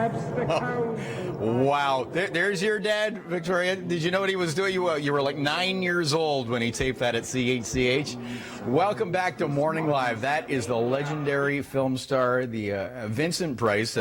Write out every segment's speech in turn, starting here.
That's the code. Wow. There's your dad, Victoria. Did you know what he was doing? You were like 9 years old when he taped that at CHCH. Welcome back to Morning Live. That is the legendary film star, the Vincent Price,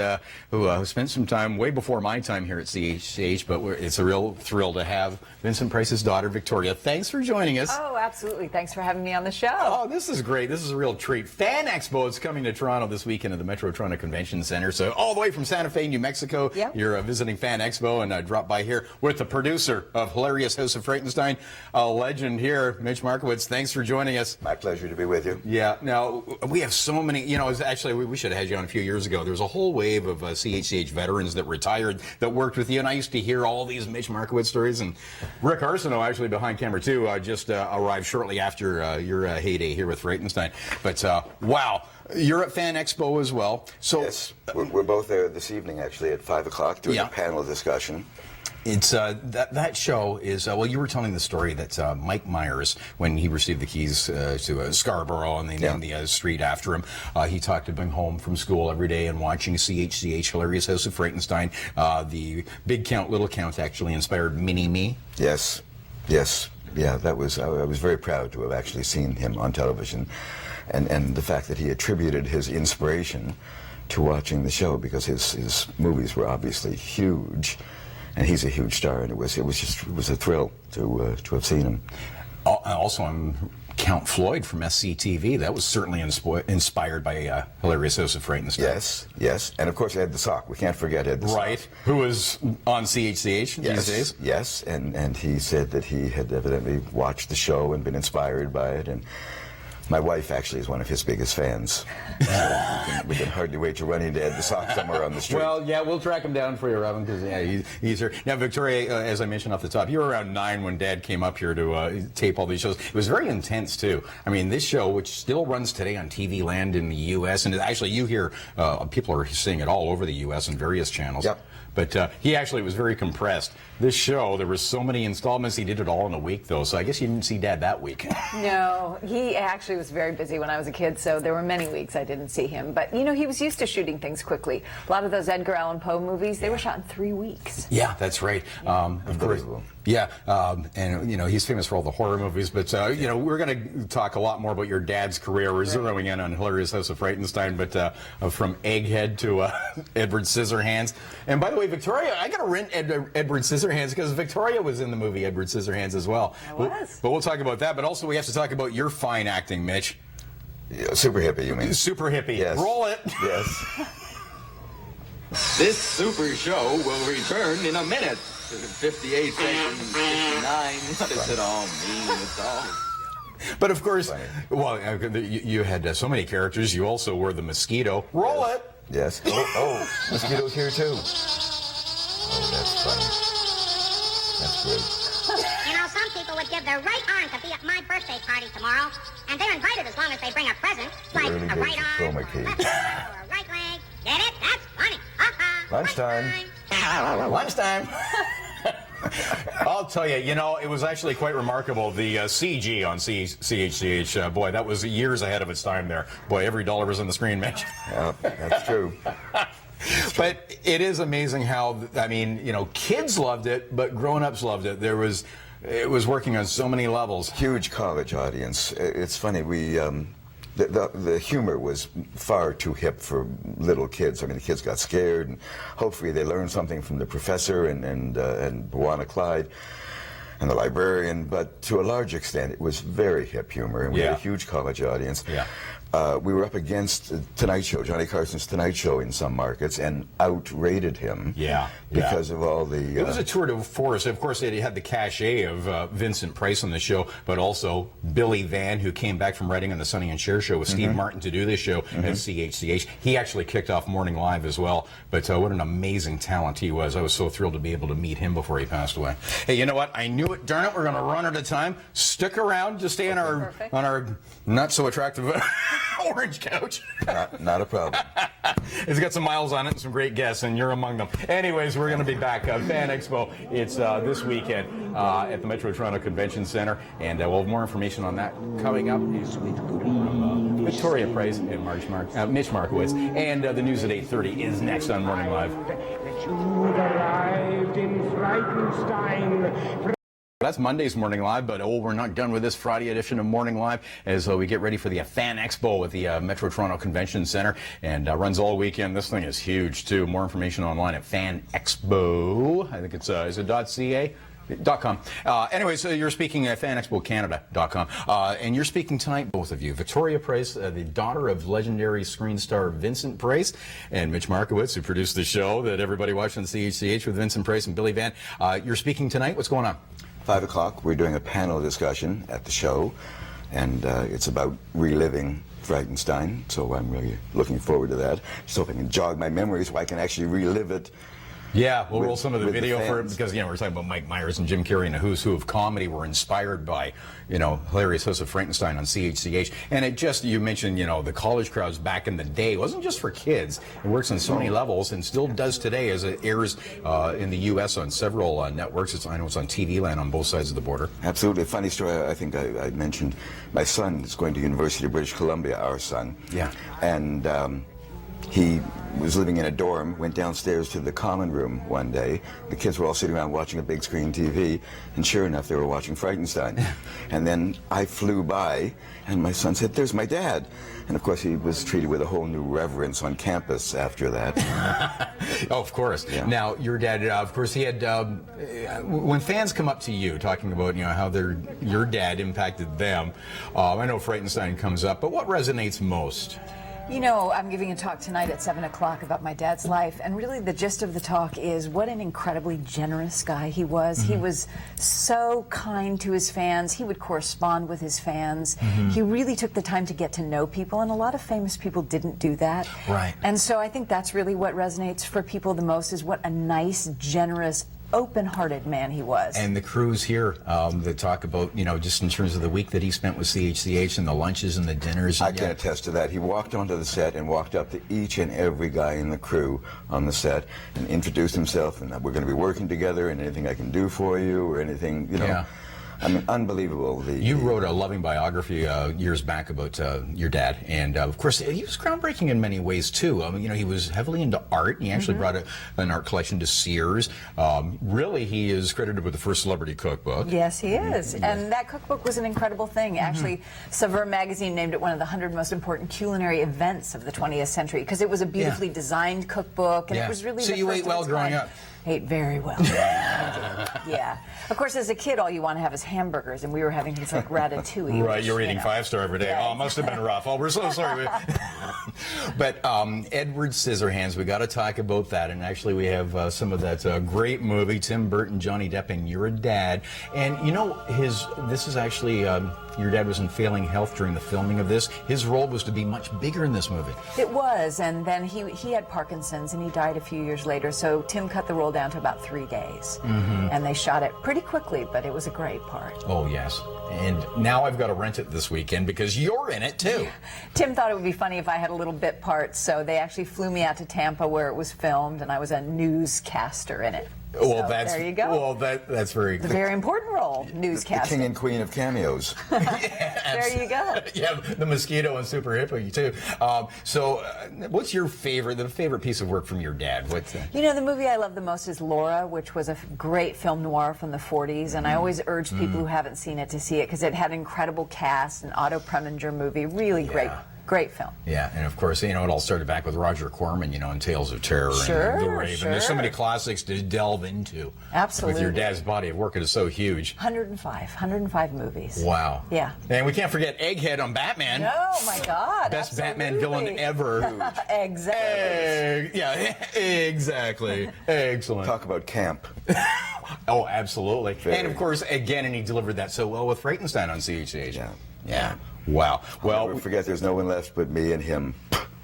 who spent some time way before my time here at CHCH, but it's a real thrill to have Vincent Price's daughter, Victoria. Thanks for joining us. Oh, absolutely. Thanks for having me on the show. Oh, this is great. This is a real treat. Fan Expo is coming to Toronto this weekend at the Metro Toronto Convention Center. So all the way from Santa Fe, New Mexico, you're visiting Fan Expo, and drop by here with the producer of Hilarious House of Frightenstein, a legend here, Mitch Markowitz. Thanks for joining us. My pleasure to be with you. Yeah. Now, we have so many, you know, actually, we should have had you on a few years ago. There was a whole wave of CHCH veterans that retired that worked with you, and I used to hear all these Mitch Markowitz stories. And Rick Arsenault, actually behind camera too, just arrived shortly after your heyday here with Frightenstein. But wow, you're at Fan Expo as well. So yes, we're both there this evening, actually, at 5 o'clock doing a panel discussion. It's that show is well. You were telling the story that Mike Myers, when he received the keys to Scarborough, and they named the street after him, he talked to being home from school every day and watching CHCH Hilarious House of Frightenstein. The Big Count, Little Count actually inspired Mini-Me. Yes, yes, yeah. That was I was very proud to have actually seen him on television, and the fact that he attributed his inspiration to watching the show, because his movies were obviously huge. And he's a huge star, and it was a thrill to have seen him. Also, I'm Count Floyd from SCTV. That was certainly inspired by Hilarious House of Frightenstein. Yes, yes, and of course Ed the Sock. We can't forget Ed the Sock. Right, who was on CHCH these days. Yes, and he said that he had evidently watched the show and been inspired by it, and my wife actually is one of his biggest fans. We can hardly wait to run into Ed the Sock somewhere on the street. Well, yeah, we'll track him down for you, Robin, because he's here. Now, Victoria, as I mentioned off the top, you were around 9 when Dad came up here to tape all these shows. It was very intense, too. I mean, this show, which still runs today on TV Land in the U.S., and actually you hear people are seeing it all over the U.S. on various channels. Yep. But he actually was very compressed. This show, there were so many installments. He did it all in a week, though, so I guess you didn't see Dad that week. No, he actually was very busy when I was a kid, so there were many weeks I didn't see him. But, you know, he was used to shooting things quickly. A lot of those Edgar Allan Poe movies, they were shot in 3 weeks. Yeah, that's right. Of course. Yeah, and, you know, he's famous for all the horror movies, but, you know, we're going to talk a lot more about your dad's career. We're zeroing in on Hilarious House of Frightenstein, but from Egghead to Edward Scissorhands. And by the way, Victoria, I got to rent Edward Scissorhands because Victoria was in the movie Edward Scissorhands as well. I was. But we'll talk about that, but also we have to talk about your fine acting, Mitch. Yeah, super hippie, you mean? Super hippie. Yes. Roll it. Yes. This super show will return in a minute. 58 seconds, 59. Does it all mean it's all? But of course, well, you had so many characters. You also were the mosquito. Roll it. Yes. Oh, mosquitoes here too. Oh, that's funny. That's good. You know, some people would give their right arm to be at my birthday party tomorrow, and they're invited as long as they bring a present, like really a right arm, chroma key. a left leg, or a right leg. Get it? That's funny. Lunchtime. Lunchtime. I'll tell you, you know, it was actually quite remarkable. The CG on CHCH, boy, that was years ahead of its time there. Boy, every dollar was on the screen, Mitch. Yeah, that's true. But it is amazing how, I mean, you know, kids loved it, but grown-ups loved it. It was working on so many levels. Huge college audience. It's funny, the humor was far too hip for little kids. I mean, the kids got scared, and hopefully they learned something from the professor and Bwana Clyde and the librarian. But to a large extent, it was very hip humor, and we had a huge college audience. Yeah. We were up against the Tonight Show, Johnny Carson's Tonight Show in some markets, and outrated him. Yeah. Because of all the... It was a tour de force. Of course, it had the cachet of Vincent Price on the show, but also Billy Van, who came back from writing on the Sonny and Cher show with Steve Martin to do this show at CHCH. He actually kicked off Morning Live as well. But what an amazing talent he was. I was so thrilled to be able to meet him before he passed away. Hey, you know what? I knew it. Darn it, we're going to run out of time. Stick around to stay on our not so attractive Orange couch. Not a problem. It's got some miles on it and some great guests, and you're among them. Anyways, we're going to be back. Fan Expo, it's this weekend at the Metro Toronto Convention Center, and we'll have more information on that coming up. Victoria Price and Mitch Markowitz, and the news at 8:30 is next on Morning Live. Arrived in Frightenstein. That's Monday's Morning Live, but we're not done with this Friday edition of Morning Live as we get ready for the Fan Expo at the Metro Toronto Convention Center, and runs all weekend. This thing is huge, too. More information online at Fan Expo. I think it's, is it .ca? .com. Anyway, so you're speaking at fanexpocanada.com, and you're speaking tonight, both of you. Victoria Price, the daughter of legendary screen star Vincent Price, and Mitch Markowitz, who produced the show that everybody watched on CHCH with Vincent Price and Billy Van. You're speaking tonight. What's going on? 5 o'clock, we're doing a panel discussion at the show, and it's about reliving Frightenstein, so I'm really looking forward to that. Just hoping I can jog my memory so I can actually relive it. Yeah, we'll roll some of the video for it because, we're talking about Mike Myers and Jim Carrey and the who's who of comedy were inspired by, Hilarious House of Frightenstein on CHCH. And it just, you mentioned, the college crowds back in the day. It wasn't just for kids. It works on so many levels and still does today as it airs in the U.S. on several networks. I know it's on TV land on both sides of the border. Absolutely. Funny story, I think I mentioned my son is going to University of British Columbia, our son. Yeah. And he was living in a dorm, went downstairs to the common room one day. The kids were all sitting around watching a big screen TV, and sure enough, they were watching Frightenstein. And then I flew by, and my son said, "There's my dad." And of course, he was treated with a whole new reverence on campus after that. Oh, of course. Yeah. Now, your dad, of course, he had, when fans come up to you talking about, how your dad impacted them, I know Frightenstein comes up, but what resonates most? I'm giving a talk tonight at 7 o'clock about my dad's life, and really the gist of the talk is what an incredibly generous guy he was. Mm-hmm. He was so kind to his fans. He would correspond with his fans. Mm-hmm. He really took the time to get to know people, and a lot of famous people didn't do that. Right. And so I think that's really what resonates for people the most, is what a nice, generous, open-hearted man he was. And the crews here that talk about, just in terms of the week that he spent with CHCH and the lunches and the dinners. I can attest to that. He walked onto the set and walked up to each and every guy in the crew on the set and introduced himself, and we're going to be working together, and anything I can do for you or anything, Yeah. I mean, unbelievable. You wrote a loving biography years back about your dad, and of course, he was groundbreaking in many ways too. He was heavily into art. He actually brought an art collection to Sears. Really, he is credited with the first celebrity cookbook. Yes, he is. And that cookbook was an incredible thing. Actually, Saveur magazine named it one of the 100 most important culinary events of the 20th century because it was a beautifully designed cookbook, and it was really. So you ate well growing up. Ate very well. I did. Yeah. Of course, as a kid, all you want to have is hamburgers, and we were having things like ratatouille. Right, you were eating 5-star every day. Yeah. Oh, it must have been rough. Oh, we're so sorry. But Edward Scissorhands, we got to talk about that. And actually, we have some of that great movie, Tim Burton, Johnny Depp, and You're a Dad. And this is actually, your dad was in failing health during the filming of this. His role was to be much bigger in this movie. It was, and then he had Parkinson's, and he died a few years later. So Tim cut the role down to about 3 days. Mm-hmm. And they shot it pretty quickly, but it was a great part. Oh, yes. And now I've got to rent it this weekend because you're in it, too. Tim thought it would be funny if I had a little bit part, so they actually flew me out to Tampa where it was filmed, and I was a newscaster in it. Well, So, there you go. Well, that's very It's a very important role, The newscaster. king and queen of cameos. There you go. Yeah, the mosquito and Super Hippie too. What's your favorite piece of work from your dad? The movie I love the most is Laura, which was a great film noir from the 40s, and I always urge people who haven't seen it to see it because it had an incredible cast, an Otto Preminger movie, really great film. Yeah, and of course, it all started back with Roger Corman, and Tales of Terror and The Raven. Sure. There's so many classics to delve into. Absolutely. With your dad's body of work, it is so huge. 105 movies. Wow. Yeah. And we can't forget Egghead on Batman. Oh my God. Best absolutely. Batman villain ever. Exactly. Exactly. Excellent. Talk about camp. Oh, absolutely. And of course, again, and he delivered that so well with Frightenstein on CHCH. Yeah. Wow. Well, never forget, there's no one left but me and him.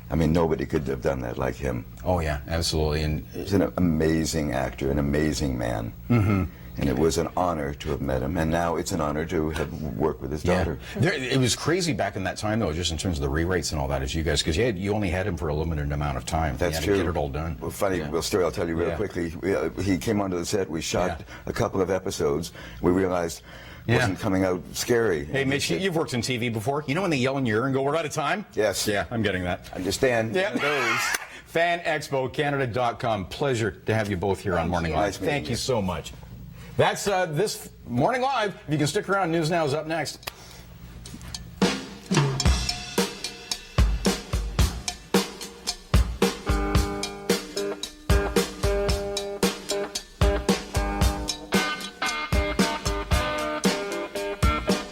I mean, nobody could have done that like him. Oh, yeah, absolutely. And he's an amazing actor, an amazing man. Mm-hmm. And it was an honor to have met him, and now it's an honor to have worked with his daughter. It was crazy back in that time, though, just in terms of the rewrites and all that, as you guys, because you only had him for a limited amount of time. That's you had true. to get it all done. Well, funny little story I'll tell you real quickly. He came onto the set. We shot a couple of episodes. We realized it wasn't coming out scary. Hey, Mitch, you've worked in TV before. You know when they yell in your ear and go, "We're out of time"? Yes. Yeah, I'm getting that. Understand? Yeah. FanExpoCanada.com. Pleasure to have you both here on Morning Live. Nice meeting Thank you so much. That's this Morning Live. If you can stick around, News Now is up next.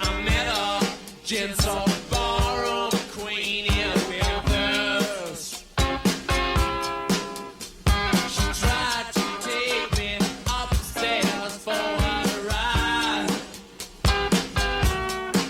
I met a gin salt